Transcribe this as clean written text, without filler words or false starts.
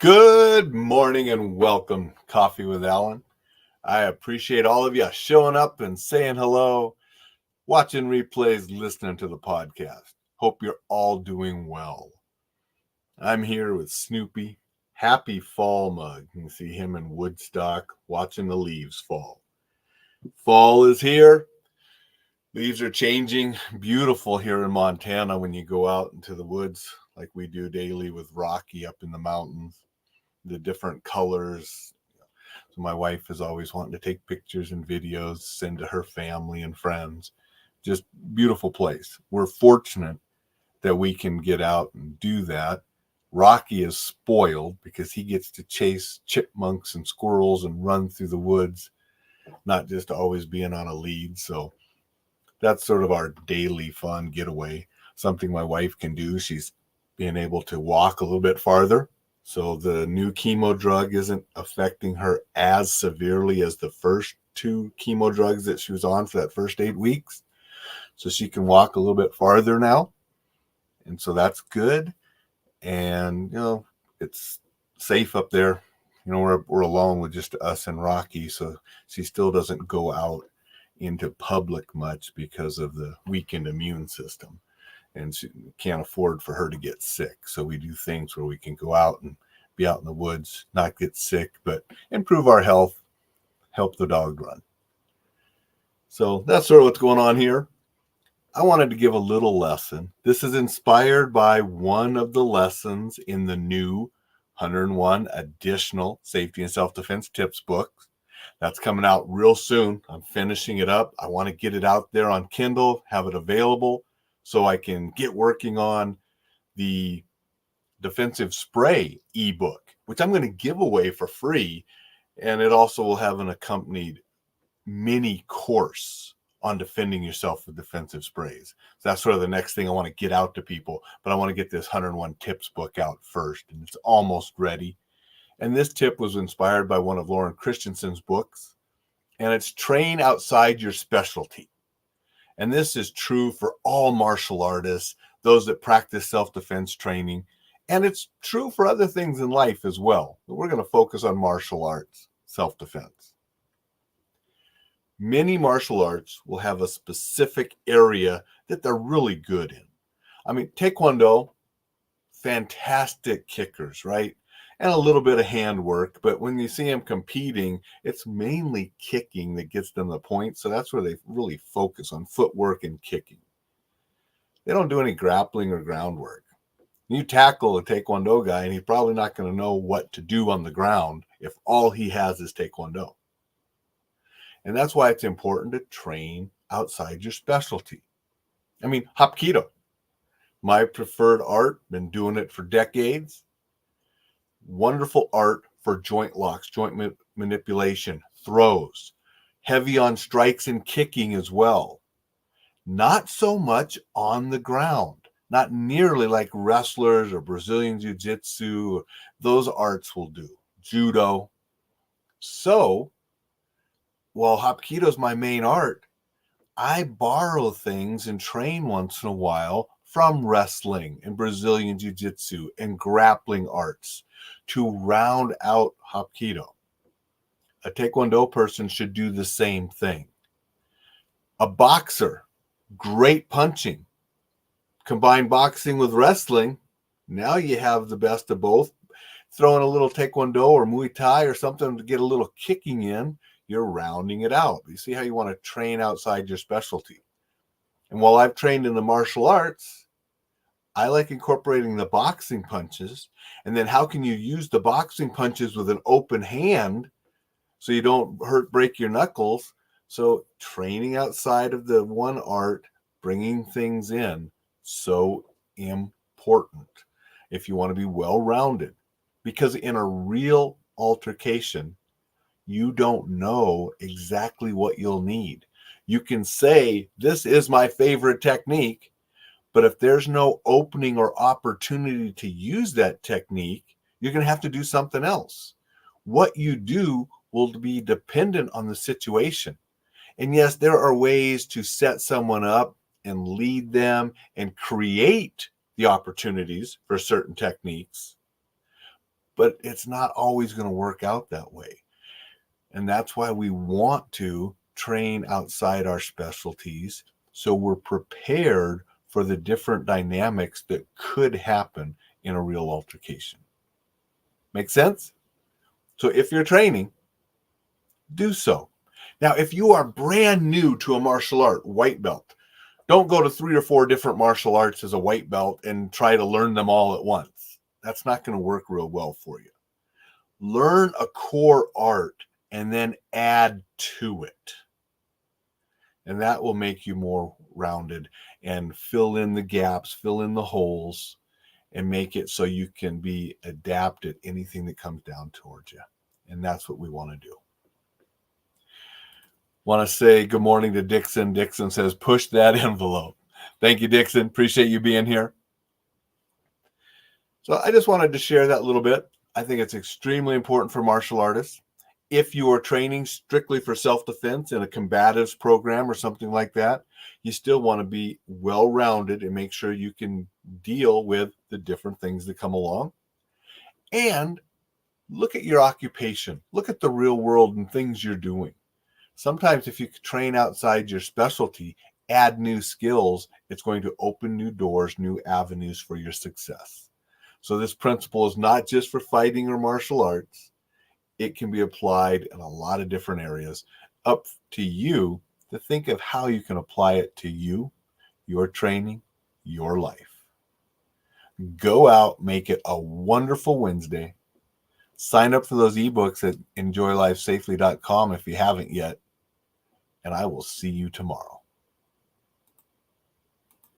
Good morning and welcome, Coffee with Alain. I appreciate all of you showing up and saying hello, watching replays, listening to the podcast. Hope you're all doing well. I'm here with Snoopy. Happy fall mug. You can see him in Woodstock watching the leaves fall. Fall is here. Leaves are changing. Beautiful here in Montana when you go out into the woods like we do daily with Rocky up in the mountains. The different colors. So my wife is always wanting to take pictures and videos, send to her family and friends. Just beautiful place. We're fortunate that we can get out and do that. Rocky is spoiled because he gets to chase chipmunks and squirrels and run through the woods, not just always being on a lead. So that's sort of our daily fun getaway. Something my wife can do. She's being able to walk a little bit farther. So the new chemo drug isn't affecting her as severely as the first two chemo drugs that she was on for that first 8 weeks. So she can walk a little bit farther now. And so that's good. And, it's safe up there. We're alone with just us and Rocky. So she still doesn't go out into public much because of the weakened immune system. And she can't afford for her to get sick. So we do things where we can go out and be out in the woods, not get sick, but improve our health, help the dog run. So that's sort of what's going on here. I wanted to give a little lesson. This is inspired by one of the lessons in the new 101 additional safety and self-defense tips books. That's coming out real soon. I'm finishing it up. I want to get it out there on Kindle, have it available so I can get working on the defensive spray ebook, which I'm going to give away for free. And it also will have an accompanied mini course on defending yourself with defensive sprays. So that's sort of the next thing I want to get out to people. But I want to get this 101 tips book out first, and it's almost ready. And this tip was inspired by one of Lauren Christensen's books, and it's train outside your specialty. And this is true for all martial artists, those that practice self-defense training, and it's true for other things in life as well. But we're going to focus on martial arts, self-defense. Many martial arts will have a specific area that they're really good in. I mean, Taekwondo, fantastic kickers, right? And a little bit of hand work, but when you see them competing, it's mainly kicking that gets them the points. So that's where they really focus on footwork and kicking. They don't do any grappling or groundwork. You tackle a Taekwondo guy, and he's probably not going to know what to do on the ground if all he has is Taekwondo. And that's why it's important to train outside your specialty. I mean, Hapkido, my preferred art, been doing it for decades. Wonderful art for joint locks, joint manipulation, throws, heavy on strikes and kicking as well. Not so much on the ground, not nearly like wrestlers or Brazilian jiu-jitsu. Those arts will do. Judo. So, while Hapkido is my main art, I borrow things and train once in a while from wrestling and Brazilian jiu-jitsu and grappling arts to round out Hapkido. A Taekwondo person should do the same thing. A boxer, great punching. Combine boxing with wrestling, now you have the best of both. Throw in a little Taekwondo or Muay Thai or something to get a little kicking in, you're rounding it out. You see how you want to train outside your specialty. And while I've trained in the martial arts, I like incorporating the boxing punches. And then how can you use the boxing punches with an open hand so you don't break your knuckles? So training outside of the one art, bringing things in, so important if you want to be well-rounded. Because in a real altercation, you don't know exactly what you'll need. You can say, this is my favorite technique, but if there's no opening or opportunity to use that technique, you're going to have to do something else. What you do will be dependent on the situation. And yes, there are ways to set someone up and lead them and create the opportunities for certain techniques. but it's not always going to work out that way. And that's why we want to train outside our specialties, so we're prepared for the different dynamics that could happen in a real altercation. Make sense? So if you're training, do so. Now, if you are brand new to a martial art, white belt, don't go to 3 or 4 different martial arts as a white belt and try to learn them all at once. That's not going to work real well for you. Learn a core art and then add to it. And that will make you more rounded and fill in the gaps, fill in the holes, and make it so you can be adept at anything that comes down towards you. And that's what we want to do. Want to say good morning to Dixon. Dixon says, push that envelope. Thank you, Dixon. Appreciate you being here. So I just wanted to share that a little bit. I think it's extremely important for martial artists. If you are training strictly for self-defense in a combatives program or something like that, you still want to be well-rounded and make sure you can deal with the different things that come along. And look at your occupation. Look at the real world and things you're doing. Sometimes if you train outside your specialty, add new skills, it's going to open new doors, new avenues for your success. So this principle is not just for fighting or martial arts. It can be applied in a lot of different areas. Up to you to think of how you can apply it to you, your training, your life. Go out, make it a wonderful Wednesday. Sign up for those ebooks at enjoylifesafely.com if you haven't yet. And I will see you tomorrow.